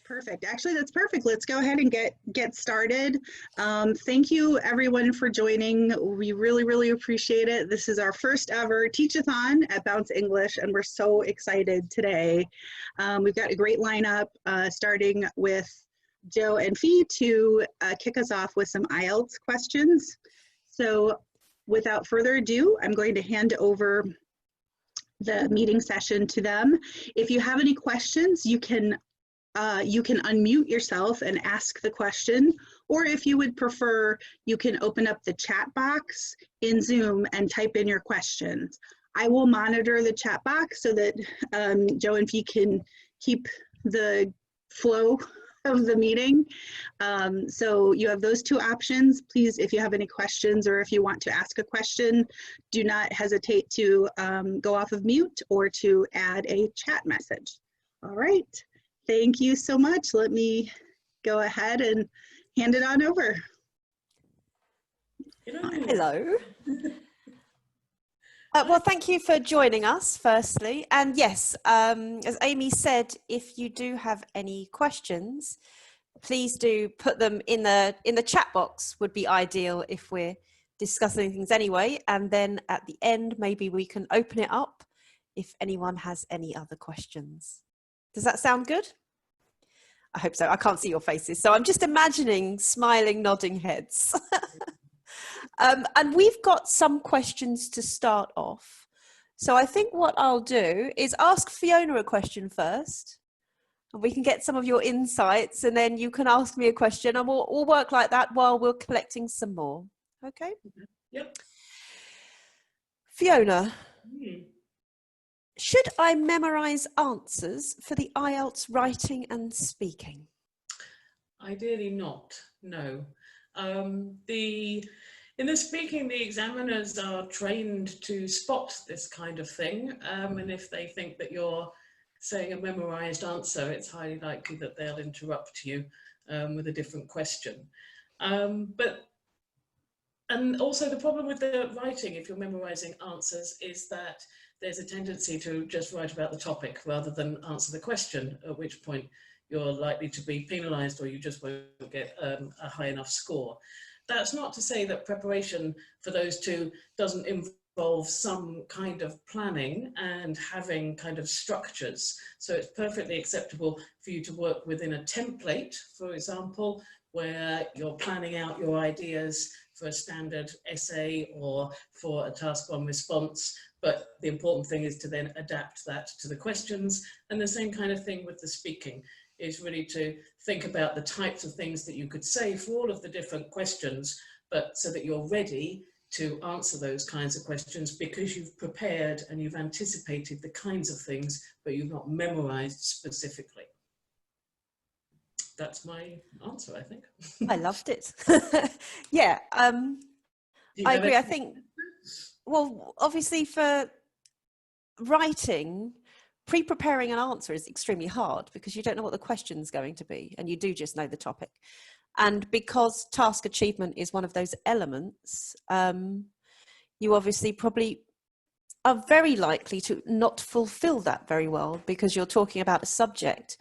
Perfect. Actually, that's perfect. Let's go ahead and get started. Thank you everyone for joining. We really appreciate it. This is our first ever teach-a-thon at Bounce English, and we're so excited today. We've got a great lineup, starting with Jo and Fee to kick us off with some IELTS questions. So without further ado, I'm going to hand over the meeting session to them. If you have any questions, you can unmute yourself and ask the question, or if you would prefer, you can open up the chat box in Zoom and type in your questions. I will monitor the chat box so that Jo and Fee can keep the flow of the meeting. So you have those two options. Please, if you have any questions or if you want to ask a question, do not hesitate to go off of mute or to add a chat message. All right. Thank you so much. Let me go ahead and hand it on over. Hello. Well, thank you for joining us, firstly. And yes, as Amy said, if you do have any questions, please do put them in the chat box. Would be ideal if we're discussing things anyway. And then at the end, maybe we can open it up if anyone has any other questions. Does that sound good? I hope so. I can't see your faces, so I'm just imagining smiling, nodding heads. And we've got some questions to start off. So I think what I'll do is ask Fiona a question first, and we can get some of your insights, and then you can ask me a question, and we'll work like that while we're collecting some more. Okay? Yep. Fiona. Should I memorise answers for the IELTS writing and speaking? Ideally not, no. In the speaking, the examiners are trained to spot this kind of thing, and if they think that you're saying a memorised answer, it's highly likely that they'll interrupt you with a different question. And also the problem with the writing, if you're memorising answers, is that there's a tendency to just write about the topic rather than answer the question, at which point you're likely to be penalised or you just won't get a high enough score. That's not to say that preparation for those two doesn't involve some kind of planning and having kind of structures. So it's perfectly acceptable for you to work within a template, for example, where you're planning out your ideas for a standard essay or for a task one response. But the important thing is to then adapt that to the questions. And the same kind of thing with the speaking is really to think about the types of things that you could say for all of the different questions, but so that you're ready to answer those kinds of questions because you've prepared and you've anticipated the kinds of things, but you've not memorized specifically. That's my answer, I think. I loved it. Yeah, I agree. I think, well, obviously for writing, pre-preparing an answer is extremely hard because you don't know what the question's going to be and you do just know the topic. And because task achievement is one of those elements, you obviously probably are very likely to not fulfill that very well because you're talking about a subject,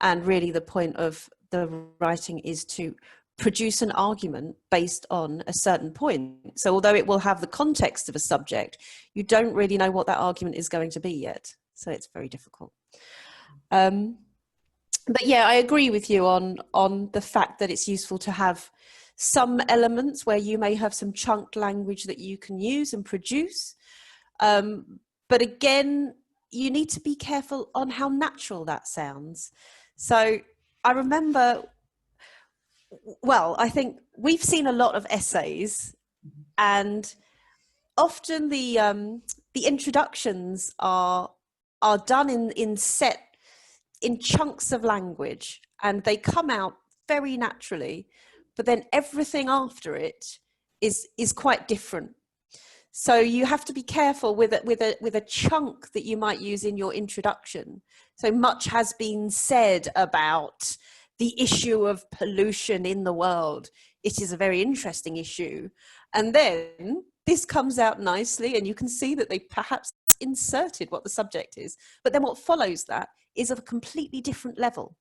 and really the point of the writing is to produce an argument based on a certain point. So although it will have the context of a subject, you don't really know what that argument is going to be yet. So it's very difficult. But yeah, I agree with you on the fact that it's useful to have some elements where you may have some chunked language that you can use and produce. But again, you need to be careful on how natural that sounds. So I remember, well, I think we've seen a lot of essays, and often the introductions are done in chunks of language, and they come out very naturally, but then everything after it is quite different. So you have to be careful with a chunk that you might use in your introduction. So much has been said about the issue of pollution in the world. It is a very interesting issue. And then this comes out nicely, and you can see that they perhaps inserted what the subject is. But then what follows that is of a completely different level.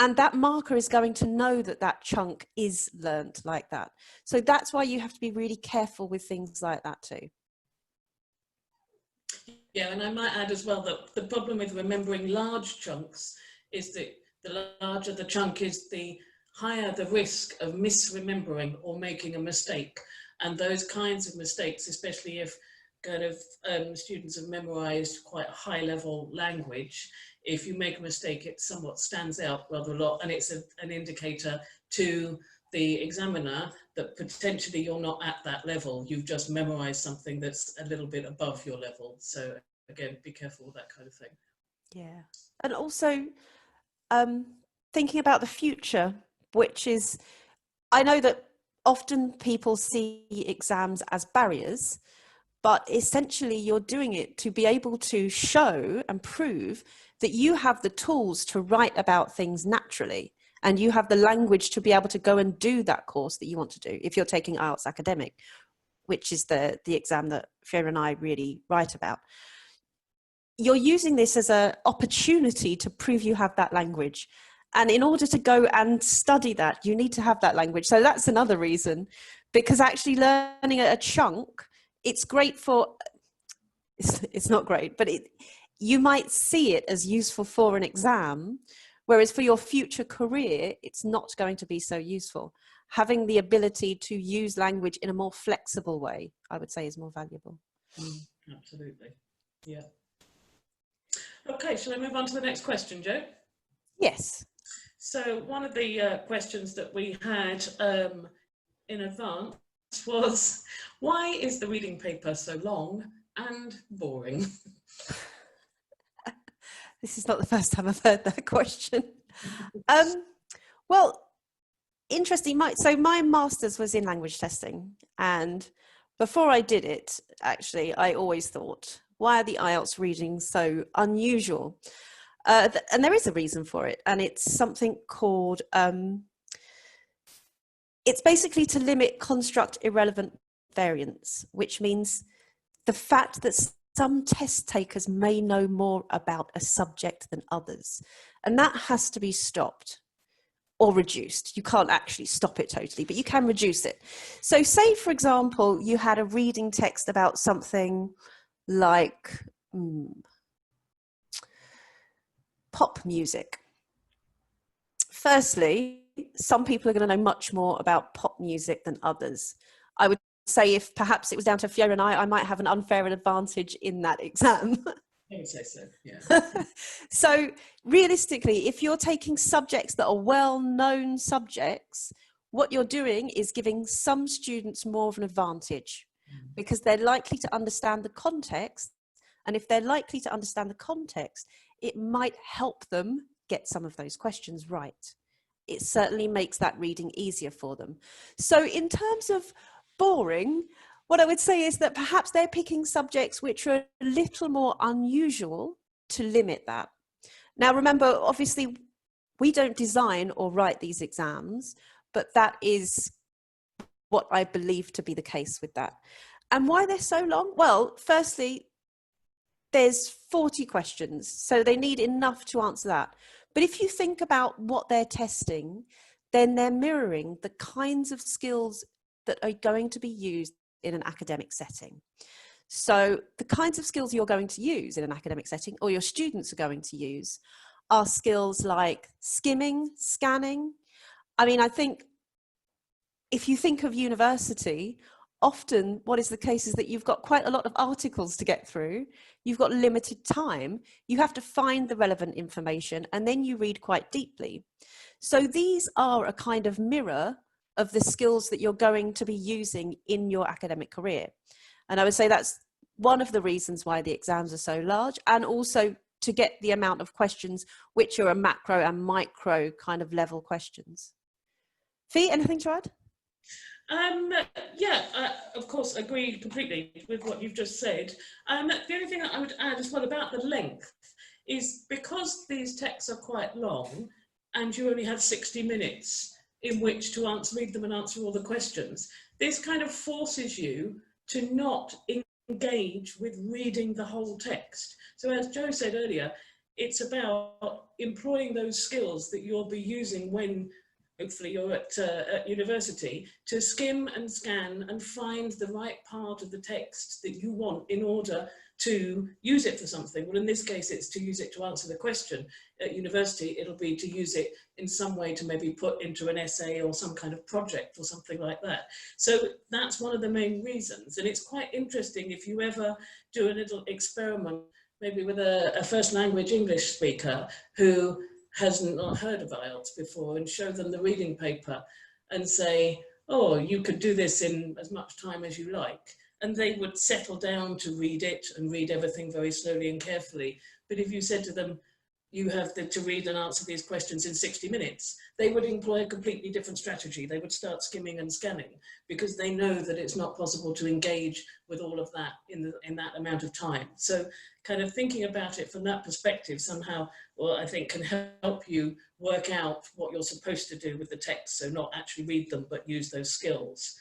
And that marker is going to know that that chunk is learnt like that. So that's why you have to be really careful with things like that too. Yeah, and I might add as well that the problem with remembering large chunks is that the larger the chunk is, the higher the risk of misremembering or making a mistake. And those kinds of mistakes, especially if kind of students have memorized quite a high level language, if you make a mistake, it somewhat stands out rather a lot, and it's an indicator to the examiner that potentially you're not at that level. You've just memorized something that's a little bit above your level. So again, be careful with that kind of thing. Yeah. And also thinking about the future, which is, I know that often people see exams as barriers, but essentially you're doing it to be able to show and prove that you have the tools to write about things naturally, and you have the language to be able to go and do that course that you want to do. If you're taking IELTS Academic, which is the exam that Fiona and I really write about, you're using this as an opportunity to prove you have that language. And in order to go and study that, you need to have that language. So that's another reason, because actually learning a chunk, it's great for, it's not great, but you might see it as useful for an exam, whereas for your future career, it's not going to be so useful. Having the ability to use language in a more flexible way, I would say, is more valuable. Absolutely. Yeah. Okay, shall I move on to the next question, Jo? Yes. So one of the questions that we had in advance was, why is the reading paper so long and boring? This is not the first time I've heard that question. Well, interesting. So my master's was in language testing, and before I did it, actually, I always thought, why are the IELTS readings so unusual? And there is a reason for it, and it's something called, it's basically to limit construct irrelevant variance, which means the fact that some test takers may know more about a subject than others, and that has to be stopped or reduced. You can't actually stop it totally, but you can reduce it. So say, for example, you had a reading text about something like pop music. Firstly, some people are going to know much more about pop music than others. I would say if perhaps it was down to Fiona and I might have an unfair advantage in that exam. I would say so, yeah. So realistically, if you're taking subjects that are well-known subjects, what you're doing is giving some students more of an advantage because they're likely to understand the context. And if they're likely to understand the context, it might help them get some of those questions right. It certainly makes that reading easier for them. So in terms of boring, what I would say is that perhaps they're picking subjects which are a little more unusual to limit that. Now, remember, obviously, we don't design or write these exams, but that is what I believe to be the case with that. And why they're so long? Well, firstly, there's 40 questions, so they need enough to answer that. But if you think about what they're testing, then they're mirroring the kinds of skills that are going to be used in an academic setting. So the kinds of skills you're going to use in an academic setting, or your students are going to use, are skills like skimming, scanning. I mean, I think if you think of university, often what is the case is that you've got quite a lot of articles to get through. You've got limited time. You have to find the relevant information, and then you read quite deeply. So these are a kind of mirror of the skills that you're going to be using in your academic career. And I would say that's one of the reasons why the exams are so large, and also to get the amount of questions which are a macro and micro kind of level questions. Fee, anything to add? Yeah, of course, agree completely with what you've just said. The only thing that I would add as well about the length is because these texts are quite long and you only have 60 minutes in which to read them and answer all the questions, this kind of forces you to not engage with reading the whole text. So as Jo said earlier, it's about employing those skills that you'll be using when hopefully you're at university, to skim and scan and find the right part of the text that you want in order to use it for something. Well, in this case, it's to use it to answer the question. At university, it'll be to use it in some way to maybe put into an essay or some kind of project or something like that. So that's one of the main reasons. And it's quite interesting if you ever do a little experiment, maybe with a first language English speaker who hasn't not heard of IELTS before, and show them the reading paper and say, oh, you could do this in as much time as you like. And they would settle down to read it and read everything very slowly and carefully. But if you said to them, you have to read and answer these questions in 60 minutes, they would employ a completely different strategy. They would start skimming and scanning because they know that it's not possible to engage with all of that in that amount of time. So kind of thinking about it from that perspective somehow, well, I think can help you work out what you're supposed to do with the text. So not actually read them, but use those skills.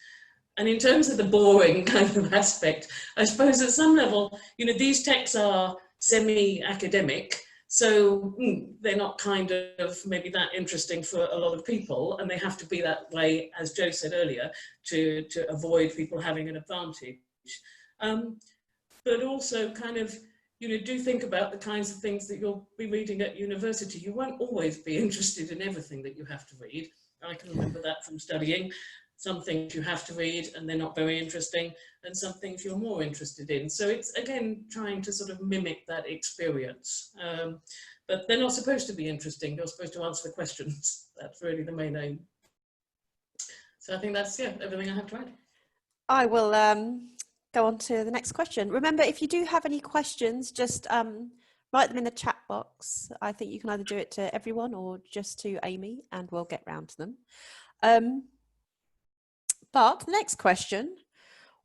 And in terms of the boring kind of aspect, I suppose at some level, you know, these texts are semi-academic, so they're not kind of maybe that interesting for a lot of people, and they have to be that way, as Jo said earlier, to avoid people having an advantage. But also kind of, you know, do think about the kinds of things that you'll be reading at university. You won't always be interested in everything that you have to read. I can remember that from studying. Some things you have to read and they're not very interesting, and some things you're more interested in. So it's, again, trying to sort of mimic that experience. But they're not supposed to be interesting. You're supposed to answer the questions. That's really the main aim. So I think that's, yeah, everything I have to add. I will go on to the next question. Remember, if you do have any questions, just write them in the chat box. I think you can either do it to everyone or just to Amy, and we'll get round to them. But the next question,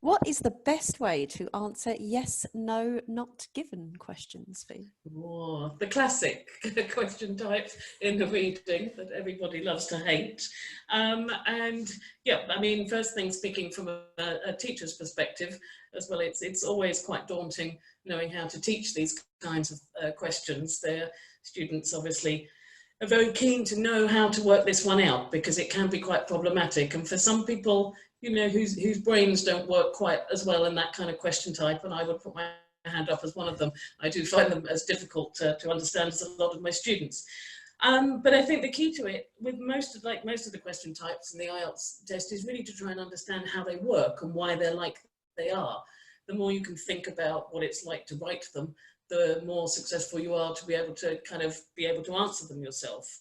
what is the best way to answer yes, no, not given questions, Fee? Oh, the classic question type in the reading that everybody loves to hate. And yeah, I mean, first thing, speaking from a teacher's perspective as well, it's always quite daunting knowing how to teach these kinds of questions. Their students obviously are very keen to know how to work this one out because it can be quite problematic. And for some people, you know, whose brains don't work quite as well in that kind of question type, and I would put my hand up as one of them, I do find them as difficult to understand as a lot of my students. But I think the key to it, with most of the question types in the IELTS test, is really to try and understand how they work and why they're like they are. The more you can think about what it's like to write them, the more successful you are to be able to answer them yourself.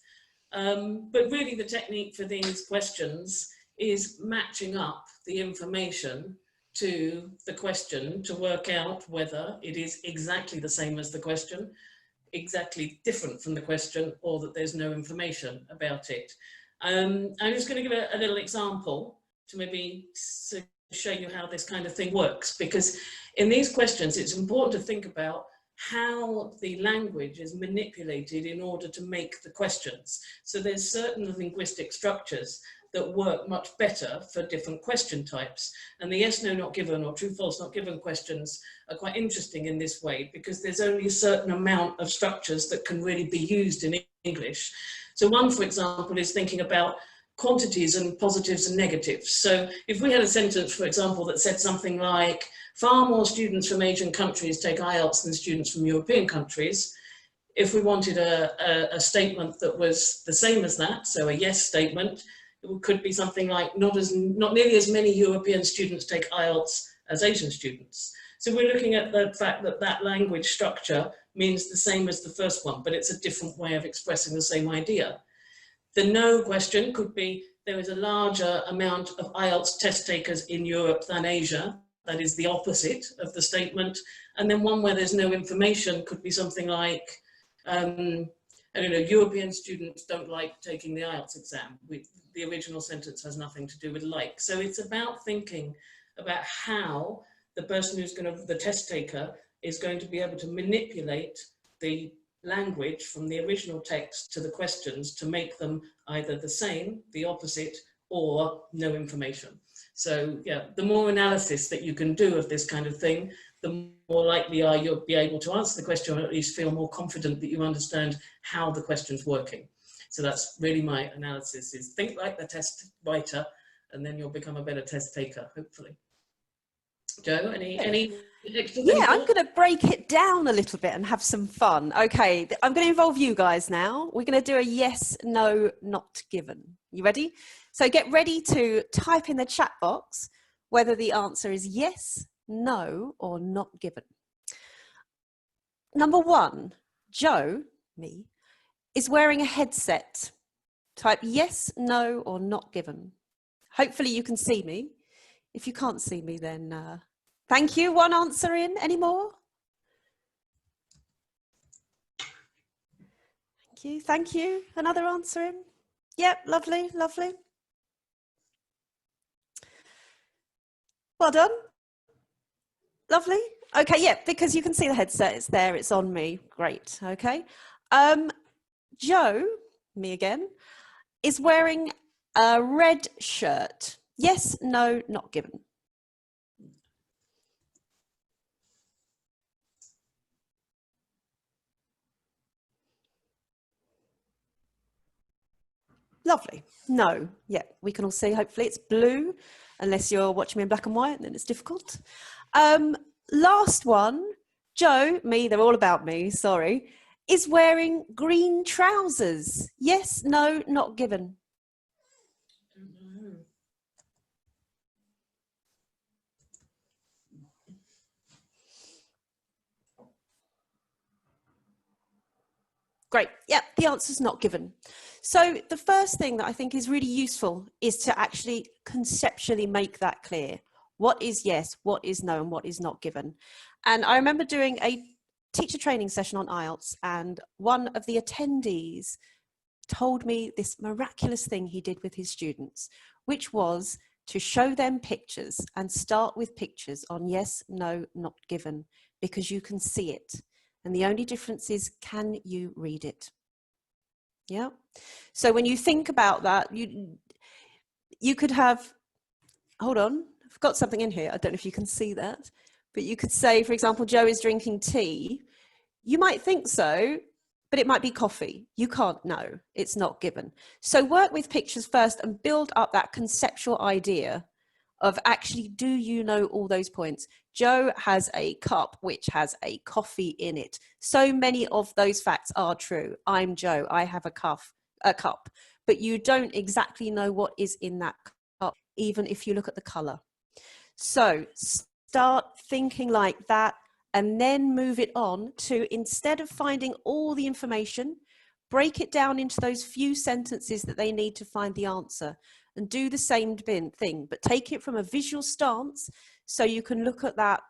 But really the technique for these questions is matching up the information to the question to work out whether it is exactly the same as the question, exactly different from the question, or that there's no information about it. I'm just going to give a little example to maybe show you how this kind of thing works, because in these questions it's important to think about how the language is manipulated in order to make the questions. So there's certain linguistic structures that work much better for different question types. And the yes, no, not given, or true, false, not given questions are quite interesting in this way, because there's only a certain amount of structures that can really be used in English. So one, for example, is thinking about quantities and positives and negatives. So if we had a sentence, for example, that said something like, far more students from Asian countries take IELTS than students from European countries, if we wanted a statement that was the same as that, so a yes statement, it could be something like, not nearly as many European students take IELTS as Asian students. So we're looking at the fact that that language structure means the same as the first one, but it's a different way of expressing the same idea. The no question could be, there is a larger amount of IELTS test takers in Europe than Asia. That is the opposite of the statement. And then one where there's no information could be something like, I don't know, European students don't like taking the IELTS exam. The original sentence has nothing to do with like. So it's about thinking about how the person who's the test taker is going to be able to manipulate the language from the original text to the questions to make them either the same, the opposite, or no information. So yeah, the more analysis that you can do of this kind of thing, the more likely are you'll be able to answer the question, or at least feel more confident that you understand how the question's working. So that's really my analysis, is think like the test writer, and then you'll become a better test taker, hopefully. Jo, any extra things? Yeah, I'm going to break it down a little bit and have some fun. Okay, I'm going to involve you guys now. We're going to do a yes, no, not given. You ready? So get ready to type in the chat box whether the answer is yes, no, or not given. Number 1, Jo, me, is wearing a headset. Type yes, no, or not given. Hopefully you can see me. If you can't see me, then thank you. One answer in. Any more? Thank you. Thank you. Another answer in. Yep, lovely, lovely. Well done. Lovely. Okay, yeah, because you can see the headset. It's there. It's on me. Great. Okay. Jo, me again, is wearing a red shirt. Yes, no, not given. Lovely. No. Yeah, we can all see, hopefully it's blue, unless you're watching me in black and white, then it's difficult. Last one, Jo, me, they're all about me, sorry, is wearing green trousers. Yes, no, not given. Great. Yep, the answer's not given. So the first thing that I think is really useful is to actually conceptually make that clear. What is yes, what is no, and what is not given. And I remember doing a teacher training session on IELTS, and one of the attendees told me this miraculous thing he did with his students, which was to show them pictures and start with pictures on yes, no, not given, because you can see it. And the only difference is, can you read it? Yeah. So when you think about that, you could have, hold on, I've got something in here. I don't know if you can see that, but you could say, for example, Jo is drinking tea. You might think so, but it might be coffee. You can't know. It's not given. So work with pictures first and build up that conceptual idea of actually, do you know all those points? Jo has a cup which has a coffee in it. So many of those facts are true. I'm Jo, I have a cup, but you don't exactly know what is in that cup, even if you look at the color. So start thinking like that, and then move it on to, instead of finding all the information, break it down into those few sentences that they need to find the answer, and do the same thing, but take it from a visual stance, so you can look at that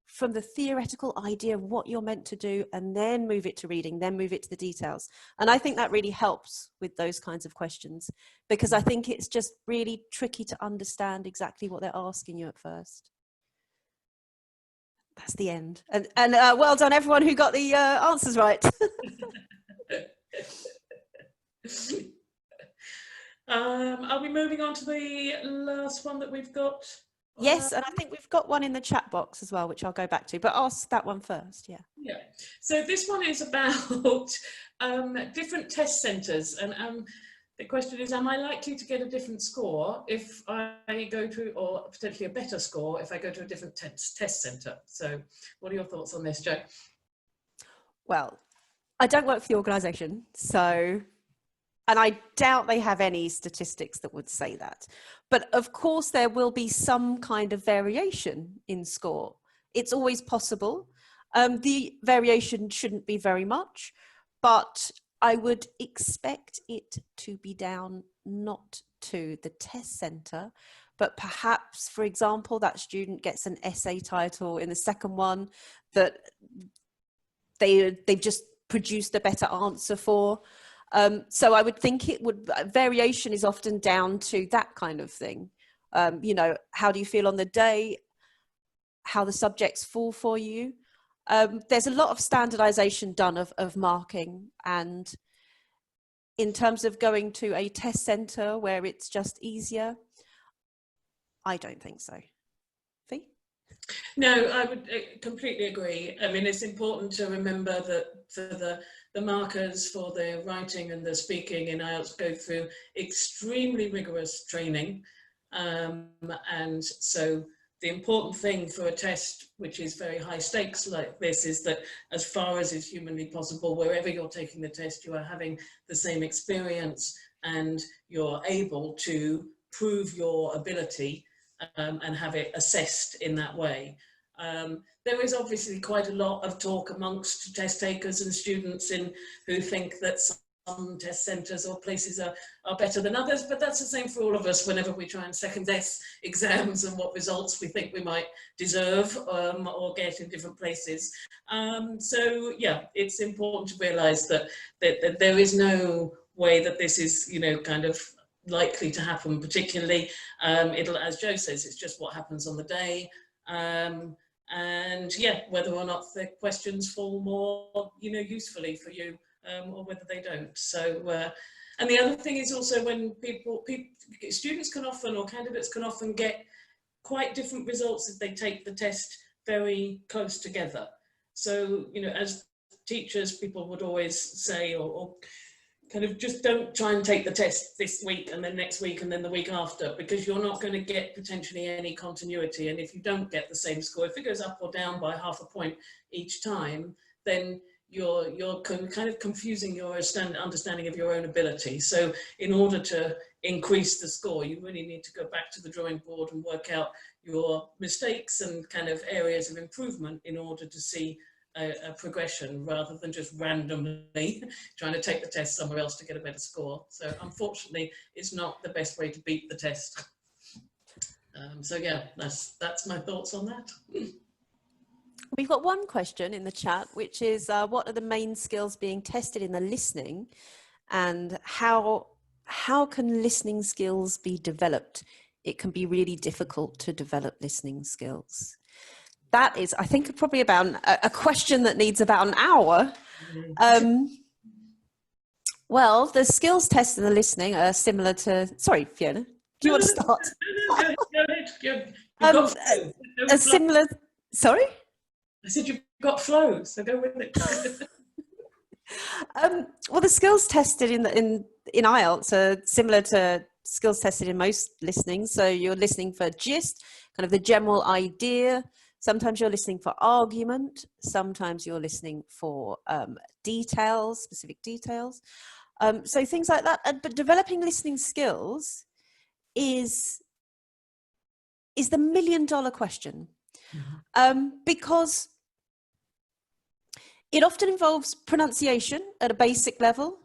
from the theoretical idea of what you're meant to do, and then move it to reading, then move it to the details. And I think that really helps with those kinds of questions, because I think it's just really tricky to understand exactly what they're asking you at first. That's the end. And well done everyone who got the answers right. Are we moving on to the last one that we've got? Yes, and I think we've got one in the chat box as well, which I'll go back to, but ask that one first. Yeah. Yeah. So this one is about different test centres, and the question is, am I likely to get a different score if I go to, or potentially a better score if I go to a different test centre? So what are your thoughts on this, Jo? Well, I don't work for the organisation, so, and I doubt they have any statistics that would say that. But of course, there will be some kind of variation in score. It's always possible. The variation shouldn't be very much, but I would expect it to be down not to the test centre, but perhaps, for example, that student gets an essay title in the second one that they've just produced a better answer for. So I would think variation is often down to that kind of thing. You know, how do you feel on the day? How the subjects fall for you? There's a lot of standardization done of marking, and in terms of going to a test center where it's just easier, I don't think so. Fee? No, I would completely agree. I mean, it's important to remember that for the markers for the writing and the speaking in IELTS go through extremely rigorous training. And so the important thing for a test which is very high stakes like this is that as far as is humanly possible, wherever you're taking the test, you are having the same experience and you're able to prove your ability and have it assessed in that way. There is obviously quite a lot of talk amongst test takers and students who think that some test centres or places are better than others, but that's the same for all of us whenever we try and second guess exams and what results we think we might deserve or get in different places. So yeah, it's important to realise that there is no way that this is, you know, kind of likely to happen, particularly it'll, as Jo says, it's just what happens on the day. And yeah, whether or not the questions fall more, you know, usefully for you, or whether they don't. So, and the other thing is also when students can often, or candidates can often get quite different results if they take the test very close together. So, you know, as teachers, people would always say, or kind of just don't try and take the test this week and then next week and then the week after, because you're not going to get potentially any continuity. And if you don't get the same score, if it goes up or down by half a point each time, then you're kind of confusing your understanding of your own ability. So in order to increase the score, you really need to go back to the drawing board and work out your mistakes and kind of areas of improvement in order to see a progression, rather than just randomly trying to take the test somewhere else to get a better score. So unfortunately, it's not the best way to beat the test. So yeah, that's my thoughts on that. We've got one question in the chat, which is what are the main skills being tested in the listening, and how can listening skills be developed? It can be really difficult to develop listening skills. That is, I think, probably about a question that needs about an hour. Well, the skills tests in the listening are similar to, sorry, Fiona, do you want to start? Go ahead. A similar, sorry? I said you've got flow, so go with it. Well, the skills tested in IELTS are similar to skills tested in most listening. So you're listening for gist, kind of the general idea. Sometimes you're listening for argument. Sometimes you're listening for details, specific details. So things like that. But developing listening skills is the $1 million question, because it often involves pronunciation at a basic level.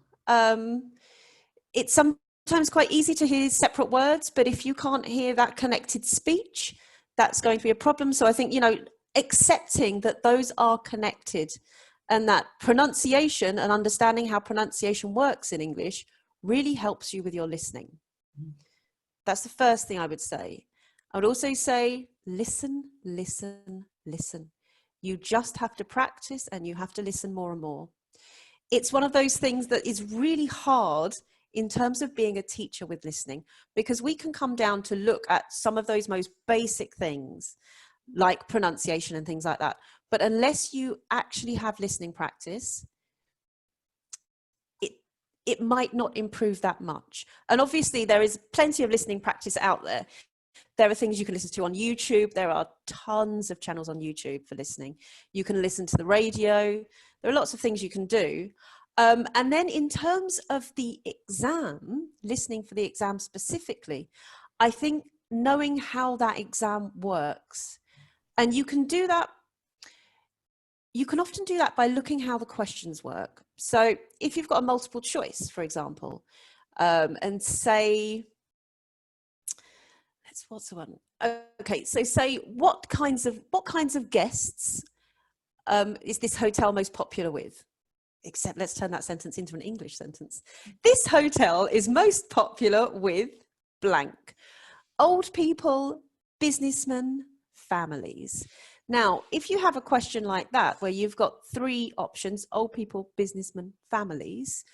It's sometimes quite easy to hear separate words, but if you can't hear that connected speech, that's going to be a problem. So I think, you know, accepting that those are connected and that pronunciation and understanding how pronunciation works in English really helps you with your listening. That's the first thing I would say. I would also say, listen, listen, listen. You just have to practice and you have to listen more and more. It's one of those things that is really hard in terms of being a teacher with listening, because we can come down to look at some of those most basic things like pronunciation and things like that. But unless you actually have listening practice, it might not improve that much. And obviously there is plenty of listening practice out there. There are things you can listen to on YouTube. There are tons of channels on YouTube for listening. You can listen to the radio. There are lots of things you can do. And then in terms of the exam, listening for the exam specifically, I think knowing how that exam works, and you can do that, you can often do that by looking how the questions work. So if you've got a multiple choice, for example, and say, what's the one? Okay, so say what kinds of guests is this hotel most popular with? Except let's turn that sentence into an English sentence. This hotel is most popular with blank. Old people, businessmen, families. Now, if you have a question like that, where you've got 3 options, old people, businessmen, families,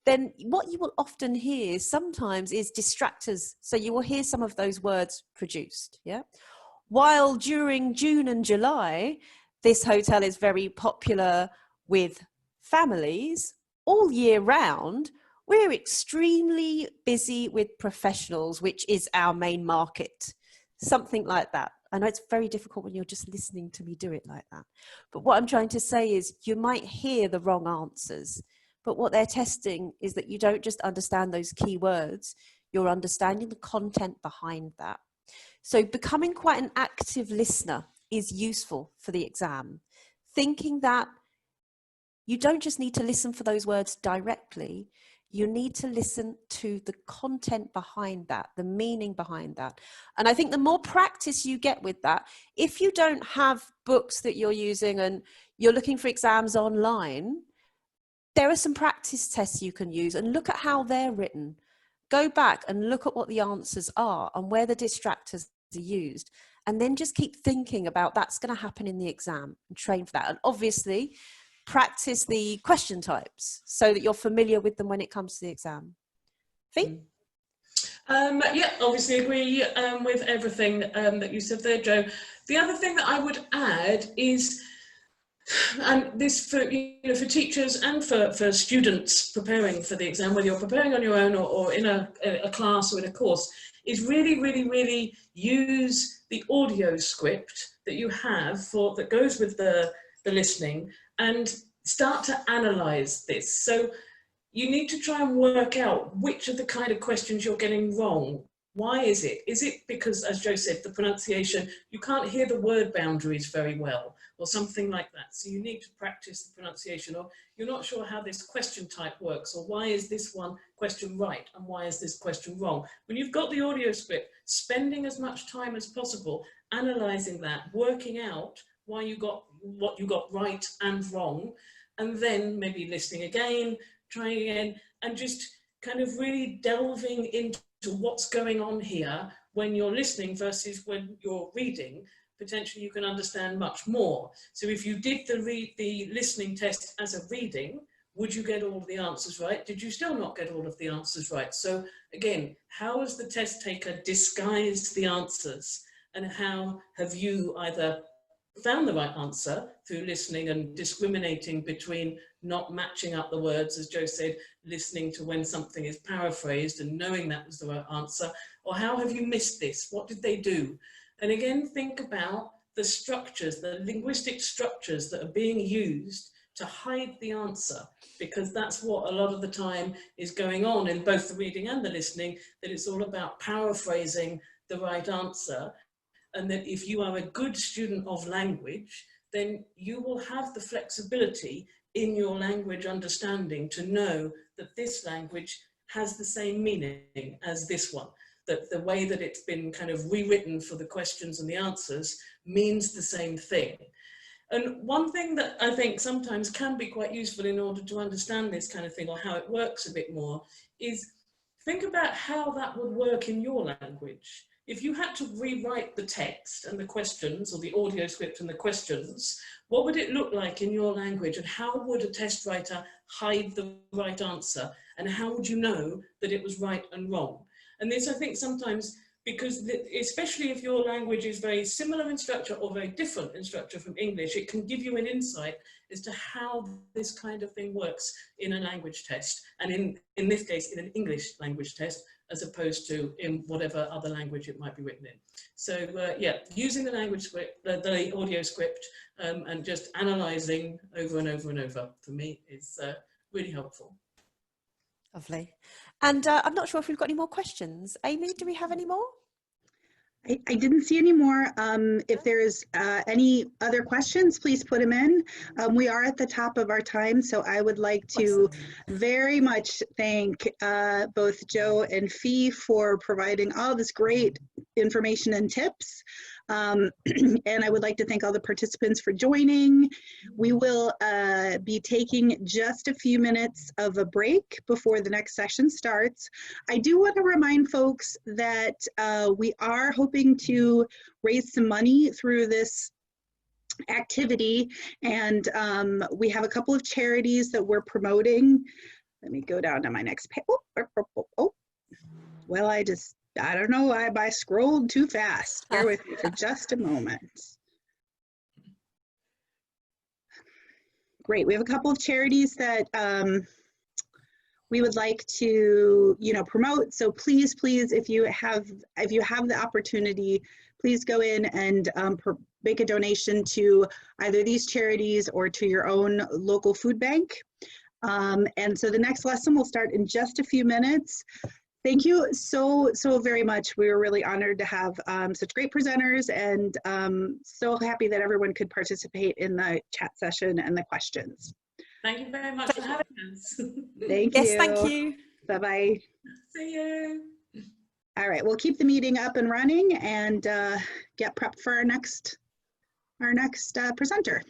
then what you will often hear sometimes is distractors. So you will hear some of those words produced, yeah? while during June and July, this hotel is very popular with families all year round, we're extremely busy with professionals, which is our main market. Something like that. I know it's very difficult when you're just listening to me do it like that. But what I'm trying to say is you might hear the wrong answers, but what they're testing is that you don't just understand those key words, you're understanding the content behind that. So becoming quite an active listener is useful for the exam. Thinking that you don't just need to listen for those words directly, you need to listen to the content behind that, the meaning behind that. And I think the more practice you get with that, if you don't have books that you're using and you're looking for exams online, there are some practice tests you can use and look at how they're written. Go back and look at what the answers are and where the distractors are used. And then just keep thinking about that's going to happen in the exam and train for that. And obviously, practice the question types so that you're familiar with them when it comes to the exam. Fee? Yeah, obviously agree with everything that you said there, Jo. The other thing that I would add is, and this for, for teachers and for students preparing for the exam, whether you're preparing on your own or in a class or in a course, is really use the audio script that you have that goes with the listening, and start to analyze this. So you need to try and work out which of the kind of questions you're getting wrong. Why is it? Is it because, as Jo said, the pronunciation, you can't hear the word boundaries very well, or something like that? So you need to practice the pronunciation, or you're not sure how this question type works, or why is this one question right and why is this question wrong? When you've got the audio script, spending as much time as possible analyzing that, working out why you got what you got right and wrong, and then maybe listening again, trying again, and just kind of really delving into what's going on here when you're listening versus when you're reading. Potentially you can understand much more. So if you did the listening test as a reading, would you get all of the answers right? Did you still not get all of the answers right? So again, how has the test taker disguised the answers, and how have you either found the right answer through listening and discriminating between not matching up the words, as Jo said, listening to when something is paraphrased and knowing that was the right answer, or how have you missed this? What did they do? And again, think about the structures, the linguistic structures that are being used to hide the answer, because that's what a lot of the time is going on in both the reading and the listening, that it's all about paraphrasing the right answer. And that if you are a good student of language, then you will have the flexibility in your language understanding to know that this language has the same meaning as this one, that the way that it's been kind of rewritten for the questions and the answers means the same thing. And one thing that I think sometimes can be quite useful in order to understand this kind of thing, or how it works a bit more, is think about how that would work in your language. If you had to rewrite the text and the questions, or the audio script and the questions, what would it look like in your language, and how would a test writer hide the right answer, and how would you know that it was right and wrong? And this, I think, sometimes, because especially if your language is very similar in structure or very different in structure from English, it can give you an insight as to how this kind of thing works in a language test, and in this case in an English language test, as opposed to in whatever other language it might be written in. So yeah, using the language script, the audio script, and just analysing over and over and over, for me, is really helpful. Lovely. And I'm not sure if we've got any more questions. Amy, do we have any more? I didn't see any more. If there's any other questions, please put them in. We are at the top of our time, so I would like to very much thank both Jo and Fee for providing all this great information and tips. And I would like to thank all the participants for joining. We will be taking just a few minutes of a break before the next session starts. I do want to remind folks that we are hoping to raise some money through this activity, and we have a couple of charities that we're promoting. Let me go down to my next page. Oh, well, I just I don't know, I scrolled too fast. Bear with me for just a moment. Great, we have a couple of charities that we would like to, promote. So please, if you have the opportunity, please go in and make a donation to either these charities or to your own local food bank. And so the next lesson will start in just a few minutes. Thank you so very much. We were really honored to have such great presenters, and so happy that everyone could participate in the chat session and the questions. Thank you very much for having us. Thank you. Yes, thank you. Bye-bye. See you. All right, we'll keep the meeting up and running and get prepped for our next presenter.